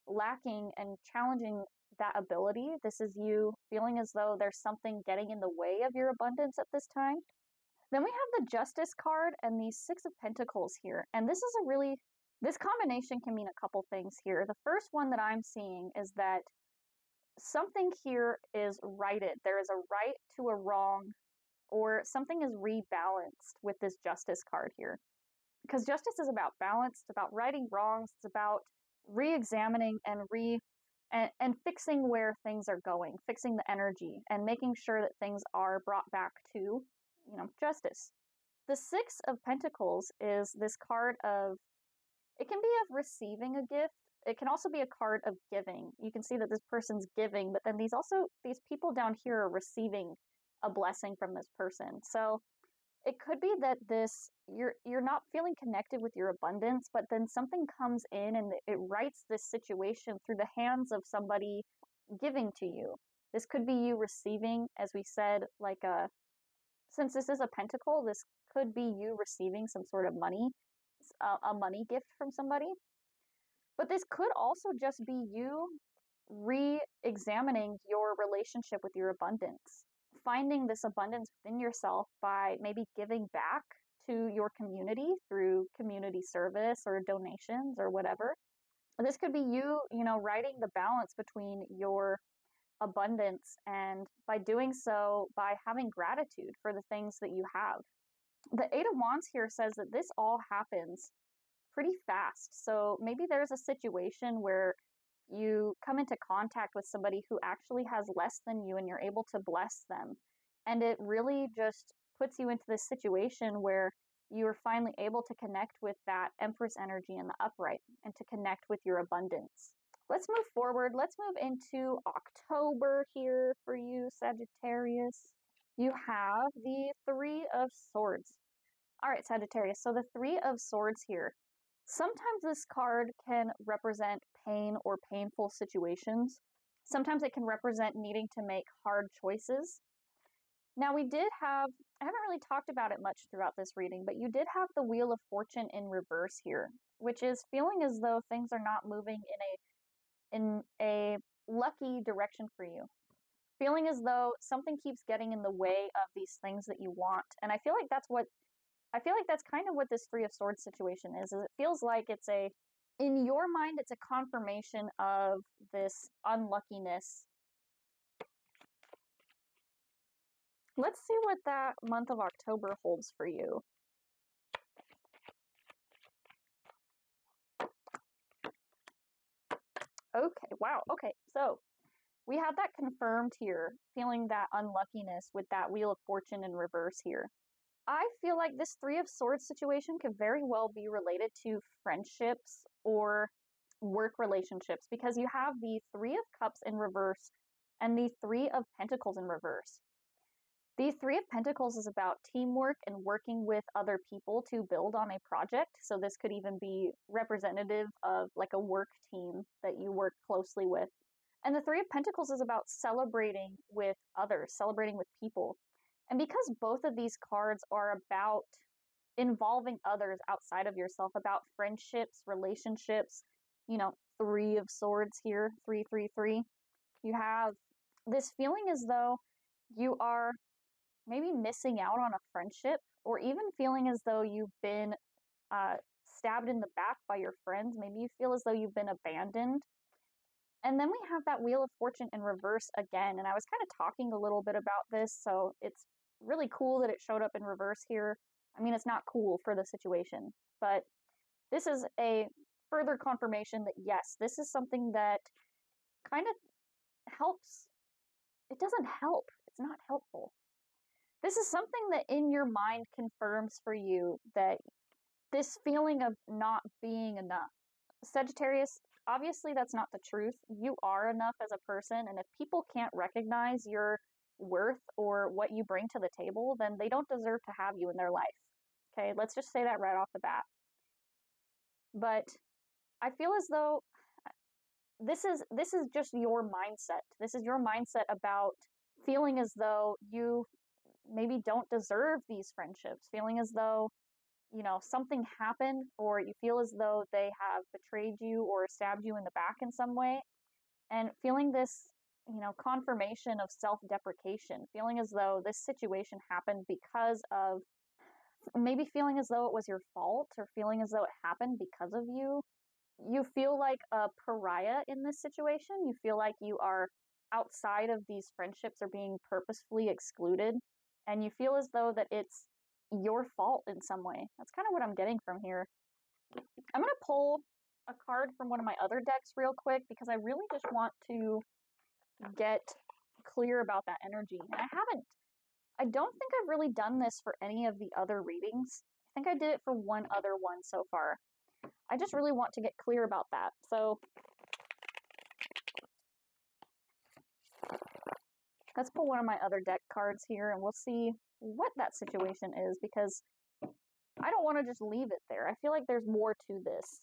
lacking and challenging that ability. This is you feeling as though there's something getting in the way of your abundance at this time. Then we have the Justice card and the Six of Pentacles here. And this is this combination can mean a couple things here. The first one that I'm seeing is that something here is righted. There is a right to a wrong, or something is rebalanced with this Justice card here. Because justice is about balance, it's about righting wrongs, it's about re-examining and fixing where things are going, fixing the energy, and making sure that things are brought back to, justice. The Six of Pentacles is this card of, it can be of receiving a gift. It can also be a card of giving. You can see that this person's giving, but then these people down here are receiving a blessing from this person. So it could be that you're not feeling connected with your abundance, but then something comes in and it writes this situation through the hands of somebody giving to you. This could be you receiving, as we said, since this is a pentacle, this could be you receiving some sort of money, a money gift from somebody. But this could also just be you re-examining your relationship with your abundance, finding this abundance within yourself by maybe giving back to your community through community service or donations or whatever. This could be you, writing the balance between your abundance, and by doing so, by having gratitude for the things that you have. The Eight of Wands here says that this all happens pretty fast. So maybe there's a situation where you come into contact with somebody who actually has less than you and you're able to bless them. And it really just puts you into this situation where you're finally able to connect with that Empress energy in the upright and to connect with your abundance. Let's move forward. Let's move into October here for you, Sagittarius. You have the Three of Swords. All right, Sagittarius. So the Three of Swords here. Sometimes this card can represent pain or painful situations. Sometimes it can represent needing to make hard choices. Now I haven't really talked about it much throughout this reading, but you did have the Wheel of Fortune in reverse here, which is feeling as though things are not moving in a lucky direction for you. Feeling as though something keeps getting in the way of these things that you want. And I feel like that's kind of what this Three of Swords situation is it feels like in your mind, it's a confirmation of this unluckiness. Let's see what that month of October holds for you. Okay, wow. Okay, so we have that confirmed here, feeling that unluckiness with that Wheel of Fortune in reverse here. I feel like this Three of Swords situation could very well be related to friendships or work relationships because you have the Three of Cups in reverse and the Three of Pentacles in reverse. The Three of Pentacles is about teamwork and working with other people to build on a project. So this could even be representative of like a work team that you work closely with. And the Three of Pentacles is about celebrating with others, celebrating with people. And because both of these cards are about involving others outside of yourself, about friendships, relationships, Three of Swords here, 333, you have this feeling as though you are maybe missing out on a friendship, or even feeling as though you've been stabbed in the back by your friends. Maybe you feel as though you've been abandoned. And then we have that Wheel of Fortune in reverse again. And I was kind of talking a little bit about this, so it's really cool that it showed up in reverse here. I mean, it's not cool for the situation, but this is a further confirmation that yes, this is something that kind of helps. It doesn't help. It's not helpful. This is something that in your mind confirms for you that this feeling of not being enough. Sagittarius, obviously that's not the truth. You are enough as a person, and if people can't recognize your worth or what you bring to the table, then they don't deserve to have you in their life. Okay, let's just say that right off the bat. But I feel as though this is just your mindset. This is your mindset about feeling as though you maybe don't deserve these friendships, feeling as though, something happened, or you feel as though they have betrayed you or stabbed you in the back in some way, and feeling this, confirmation of self-deprecation, feeling as though this situation happened because of, maybe feeling as though it was your fault, or feeling as though it happened because of you. You feel like a pariah in this situation. You feel like you are outside of these friendships, or being purposefully excluded, and you feel as though that it's your fault in some way. That's kind of what I'm getting from here. I'm going to pull a card from one of my other decks real quick because I really just want to get clear about that energy. And I don't think I've really done this for any of the other readings. I think I did it for one other one so far. I just really want to get clear about that. So let's pull one of my other deck cards here and we'll see what that situation is, because I don't want to just leave it there. I feel like there's more to this.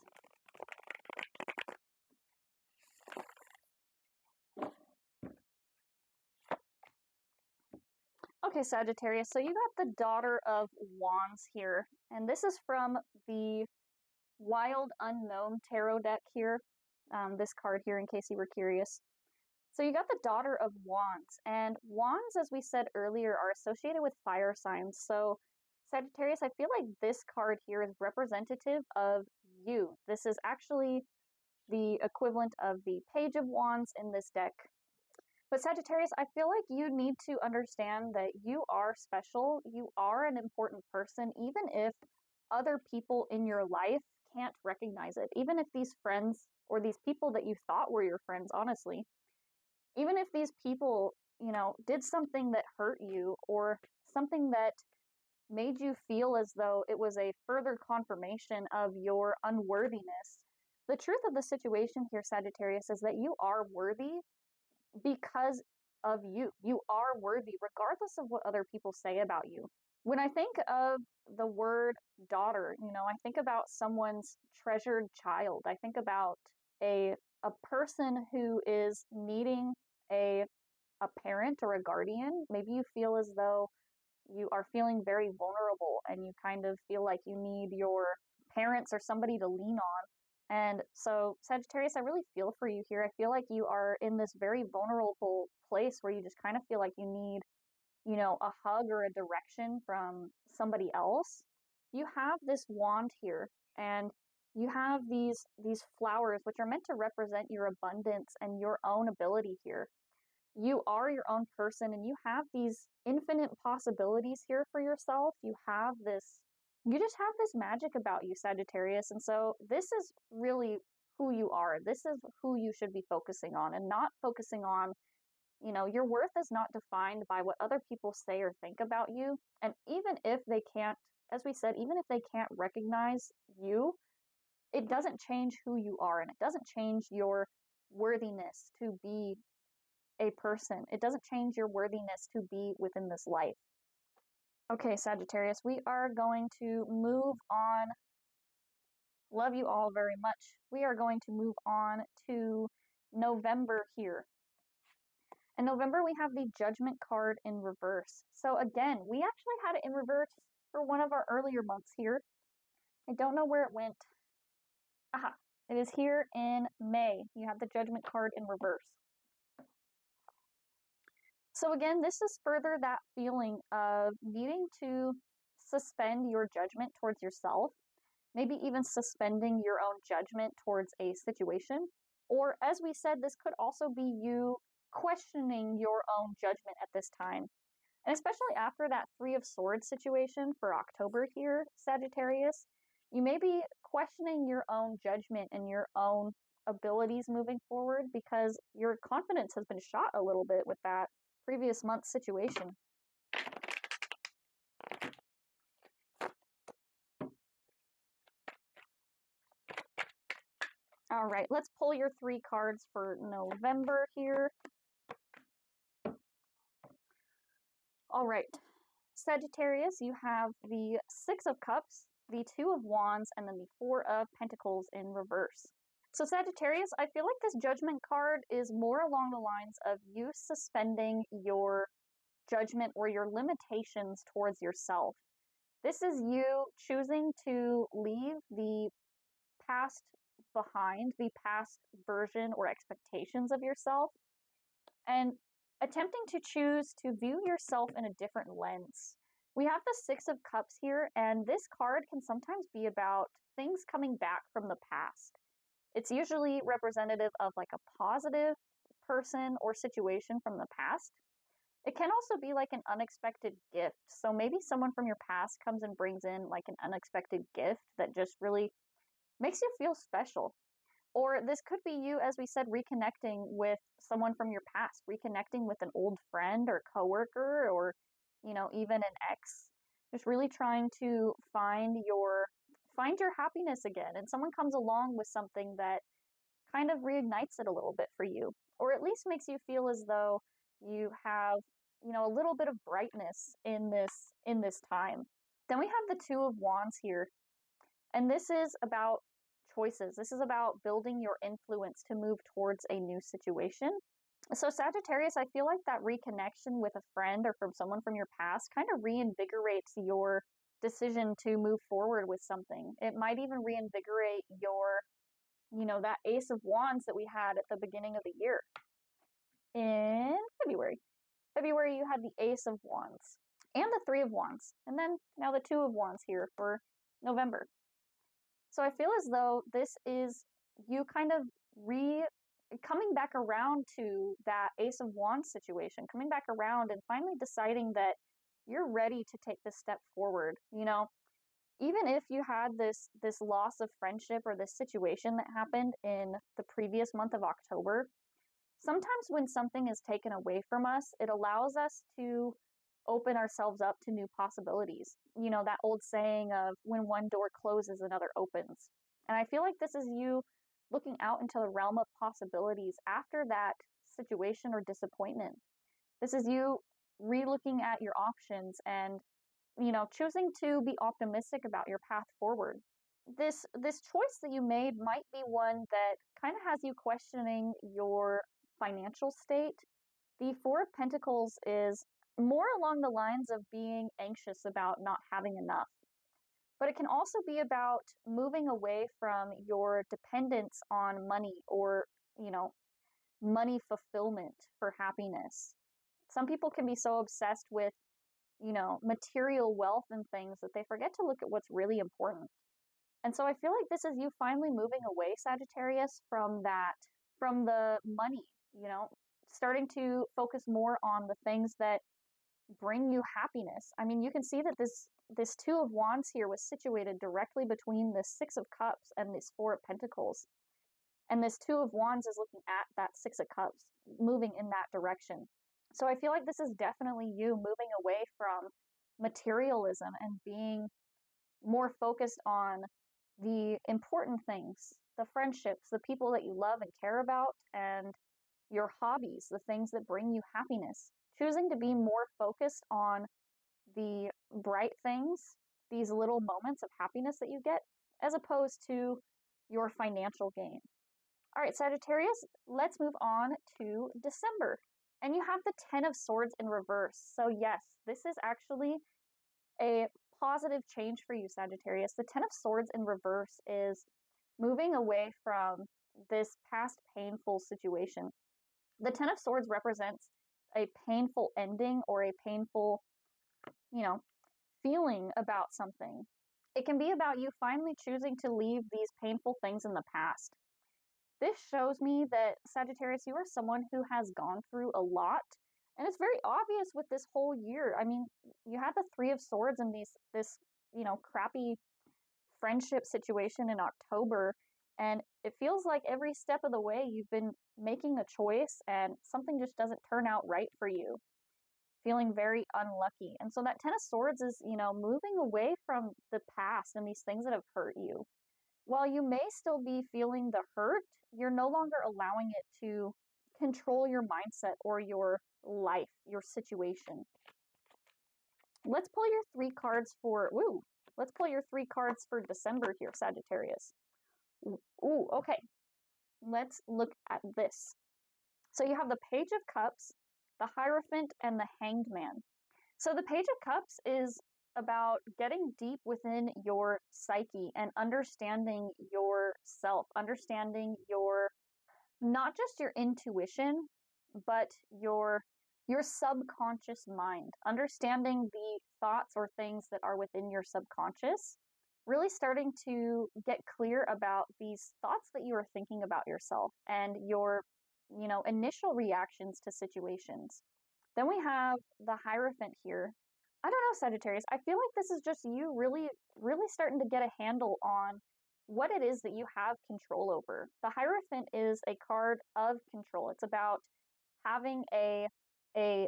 Okay, Sagittarius, so you got the Daughter of Wands here, and this is from the Wild Unknown Tarot deck here, this card here in case you were curious. So you got the Daughter of Wands, and wands, as we said earlier, are associated with fire signs. So Sagittarius, I feel like this card here is representative of you. This is actually the equivalent of the Page of Wands in this deck. But Sagittarius, I feel like you need to understand that you are special. You are an important person, even if other people in your life can't recognize it. Even if these friends, or these people that you thought were your friends, honestly, even if these people, did something that hurt you, or something that made you feel as though it was a further confirmation of your unworthiness, the truth of the situation here, Sagittarius, is that you are worthy because of you. You are worthy regardless of what other people say about you. When I think of the word daughter, I think about someone's treasured child. I think about a person who is needing a a parent or a guardian. Maybe you feel as though you are feeling very vulnerable and you kind of feel like you need your parents or somebody to lean on. And so, Sagittarius, I really feel for you here. I feel like you are in this very vulnerable place where you just kind of feel like you need, a hug or a direction from somebody else. You have this wand here, and you have these flowers, which are meant to represent your abundance and your own ability here. You are your own person and you have these infinite possibilities here for yourself. You just have this magic about you, Sagittarius. And so this is really who you are. This is who you should be focusing on and not focusing on, your worth is not defined by what other people say or think about you. And even if they can't, as we said, even if they can't recognize you, it doesn't change who you are and it doesn't change your worthiness to be a person. It doesn't change your worthiness to be within this life. Okay, Sagittarius, we are going to move on. Love you all very much. We are going to move on to November here. In November, we have the Judgment card in reverse. So again, we actually had it in reverse for one of our earlier months here. I don't know where it went. Aha, it is here in May. You have the Judgment card in reverse. So again, this is further that feeling of needing to suspend your judgment towards yourself, maybe even suspending your own judgment towards a situation. Or as we said, this could also be you questioning your own judgment at this time. And especially after that Three of Swords situation for October here, Sagittarius, you may be questioning your own judgment and your own abilities moving forward because your confidence has been shot a little bit with that previous month's situation. All right, let's pull your 3 cards for November here. All right, Sagittarius, you have the 6 of Cups, the 2 of Wands, and then the 4 of Pentacles in reverse. So Sagittarius, I feel like this Judgment card is more along the lines of you suspending your judgment or your limitations towards yourself. This is you choosing to leave the past behind, the past version or expectations of yourself, and attempting to choose to view yourself in a different lens. We have the 6 of Cups here, and this card can sometimes be about things coming back from the past. It's usually representative of like a positive person or situation from the past. It can also be like an unexpected gift. So maybe someone from your past comes and brings in like an unexpected gift that just really makes you feel special. Or this could be you, as we said, reconnecting with someone from your past, reconnecting with an old friend or coworker or, even an ex. Just really trying to find your happiness again. And someone comes along with something that kind of reignites it a little bit for you, or at least makes you feel as though you have, a little bit of brightness in this time. Then we have the 2 of Wands here. And this is about choices. This is about building your influence to move towards a new situation. So Sagittarius, I feel like that reconnection with a friend or from someone from your past kind of reinvigorates your decision to move forward with something. It might even reinvigorate your, that Ace of Wands that we had at the beginning of the year. In February. February, you had the Ace of Wands and the 3 of Wands. And then now the 2 of Wands here for November. So I feel as though this is you kind of coming back around to that Ace of Wands situation, coming back around and finally deciding that you're ready to take this step forward. Even if you had this loss of friendship or this situation that happened in the previous month of October, sometimes when something is taken away from us, it allows us to open ourselves up to new possibilities. That old saying of when one door closes, another opens. And I feel like this is you looking out into the realm of possibilities after that situation or disappointment. This is you re-looking at your options and, choosing to be optimistic about your path forward. This choice that you made might be one that kind of has you questioning your financial state. The Four of Pentacles is more along the lines of being anxious about not having enough. But it can also be about moving away from your dependence on money or, money fulfillment for happiness. Some people can be so obsessed with, material wealth and things that they forget to look at what's really important. And so I feel like this is you finally moving away, Sagittarius, from the money, starting to focus more on the things that bring you happiness. I mean, you can see that this Two of Wands here was situated directly between this Six of Cups and this Four of Pentacles. And this Two of Wands is looking at that Six of Cups, moving in that direction. So I feel like this is definitely you moving away from materialism and being more focused on the important things, the friendships, the people that you love and care about, and your hobbies, the things that bring you happiness. Choosing to be more focused on the bright things, these little moments of happiness that you get, as opposed to your financial gain. All right, Sagittarius, let's move on to December. And you have the Ten of Swords in reverse. So yes, this is actually a positive change for you, Sagittarius. The Ten of Swords in reverse is moving away from this past painful situation. The Ten of Swords represents a painful ending or a painful, feeling about something. It can be about you finally choosing to leave these painful things in the past. This shows me that, Sagittarius, you are someone who has gone through a lot. And it's very obvious with this whole year. I mean, you had the Three of Swords and this crappy friendship situation in October. And it feels like every step of the way you've been making a choice and something just doesn't turn out right for you. Feeling very unlucky. And so that Ten of Swords is, moving away from the past and these things that have hurt you. While you may still be feeling the hurt, you're no longer allowing it to control your mindset or your life, your situation. Let's pull your three cards for December here, Sagittarius. Ooh, okay. Let's look at this. So you have the Page of Cups, the Hierophant, and the Hanged Man. So the Page of Cups is about getting deep within your psyche and understanding yourself, understanding not just your intuition, but your subconscious mind, understanding the thoughts or things that are within your subconscious, really starting to get clear about these thoughts that you are thinking about yourself and your, initial reactions to situations. Then we have the Hierophant here. I don't know, Sagittarius. I feel like this is just you really, really starting to get a handle on what it is that you have control over. The Hierophant is a card of control. It's about having a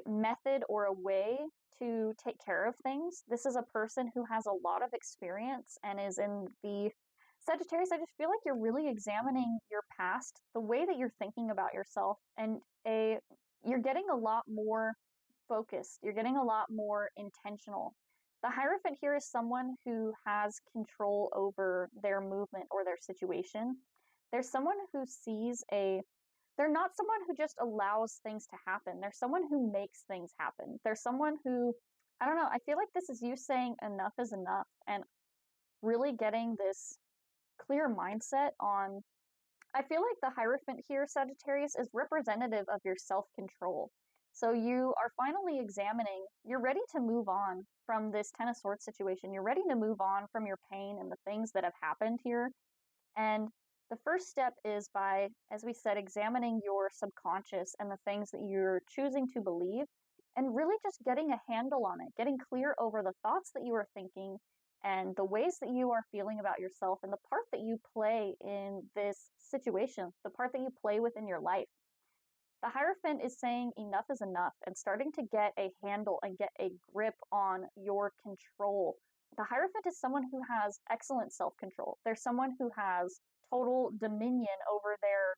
method or a way to take care of things. This is a person who has a lot of experience and is in the Sagittarius. I just feel like you're really examining your past, the way that you're thinking about yourself, and you're getting a lot more focused. You're getting a lot more intentional. The Hierophant here is someone who has control over their movement or their situation. There's someone who they're not someone who just allows things to happen. They're someone who makes things happen. They're someone who, I don't know, I feel like this is you saying enough is enough and really getting this clear mindset on, I feel like the Hierophant here, Sagittarius, is representative of your self-control. So you are finally examining, you're ready to move on from this Ten of Swords situation. You're ready to move on from your pain and the things that have happened here. And the first step is by, as we said, examining your subconscious and the things that you're choosing to believe and really just getting a handle on it, getting clear over the thoughts that you are thinking and the ways that you are feeling about yourself and the part that you play in this situation, the part that you play within your life. The Hierophant is saying enough is enough and starting to get a handle and get a grip on your control. The Hierophant is someone who has excellent self-control. They're someone who has total dominion over their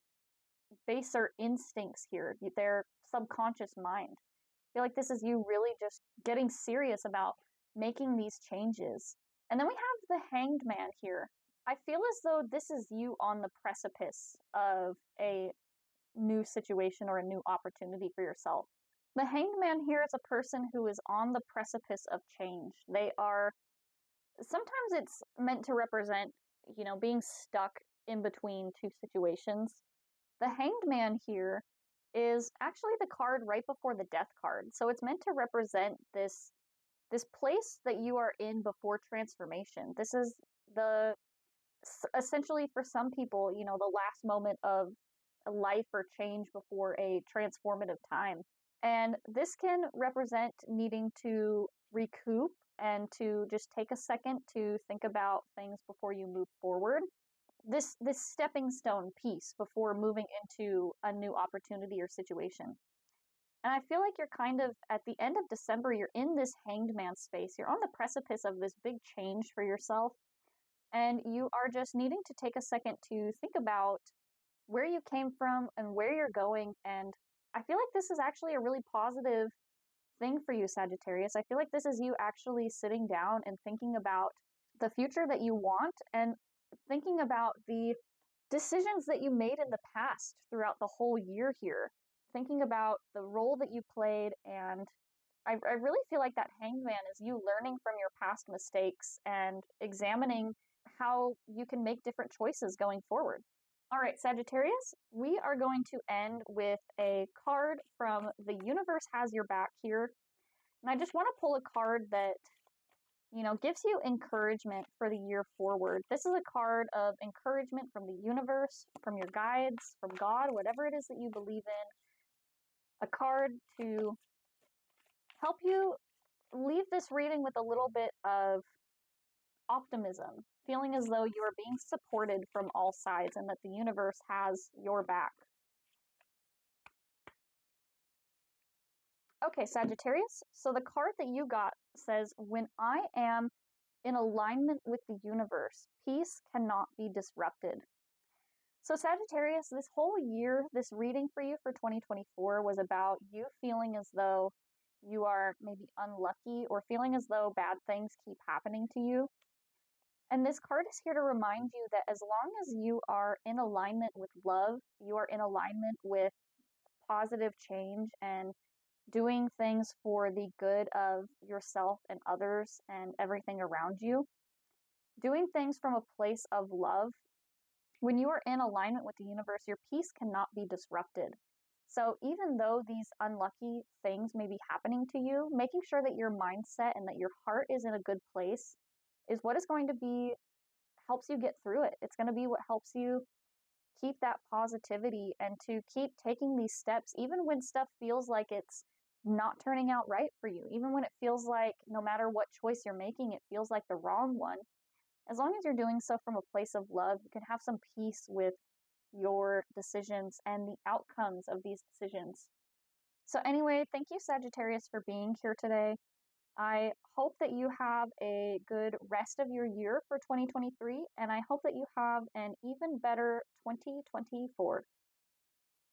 baser instincts here, their subconscious mind. I feel like this is you really just getting serious about making these changes. And then we have the Hanged Man here. I feel as though this is you on the precipice of a new situation or a new opportunity for yourself. The Hanged Man here is a person who is on the precipice of change. They are, sometimes it's meant to represent, being stuck in between two situations. The Hanged Man here is actually the card right before the Death card. So it's meant to represent this place that you are in before transformation. This is essentially for some people, the last moment of a life or change before a transformative time. And this can represent needing to recoup and to just take a second to think about things before you move forward. This stepping stone piece before moving into a new opportunity or situation. And I feel like you're kind of at the end of December, you're in this Hanged Man space. You're on the precipice of this big change for yourself. And you are just needing to take a second to think about where you came from and where you're going. And I feel like this is actually a really positive thing for you, Sagittarius. I feel like this is you actually sitting down and thinking about the future that you want and thinking about the decisions that you made in the past throughout the whole year here, thinking about the role that you played. And I really feel like that Hanged Man is you learning from your past mistakes and examining how you can make different choices going forward. All right, Sagittarius, we are going to end with a card from The Universe Has Your Back here. And I just want to pull a card that, gives you encouragement for the year forward. This is a card of encouragement from the universe, from your guides, from God, whatever it is that you believe in. A card to help you leave this reading with a little bit of optimism, feeling as though you are being supported from all sides and that the universe has your back. Okay, Sagittarius, so the card that you got says, when I am in alignment with the universe, peace cannot be disrupted. So Sagittarius, this whole year, this reading for you for 2024 was about you feeling as though you are maybe unlucky or feeling as though bad things keep happening to you. And this card is here to remind you that as long as you are in alignment with love, you are in alignment with positive change and doing things for the good of yourself and others and everything around you, doing things from a place of love, when you are in alignment with the universe, your peace cannot be disrupted. So even though these unlucky things may be happening to you, making sure that your mindset and that your heart is in a good place is what is going to be helps you get through it. It's going to be what helps you keep that positivity and to keep taking these steps, even when stuff feels like it's not turning out right for you, even when it feels like no matter what choice you're making, it feels like the wrong one. As long as you're doing so from a place of love, you can have some peace with your decisions and the outcomes of these decisions. So anyway, thank you, Sagittarius, for being here today. I hope that you have a good rest of your year for 2023, and I hope that you have an even better 2024.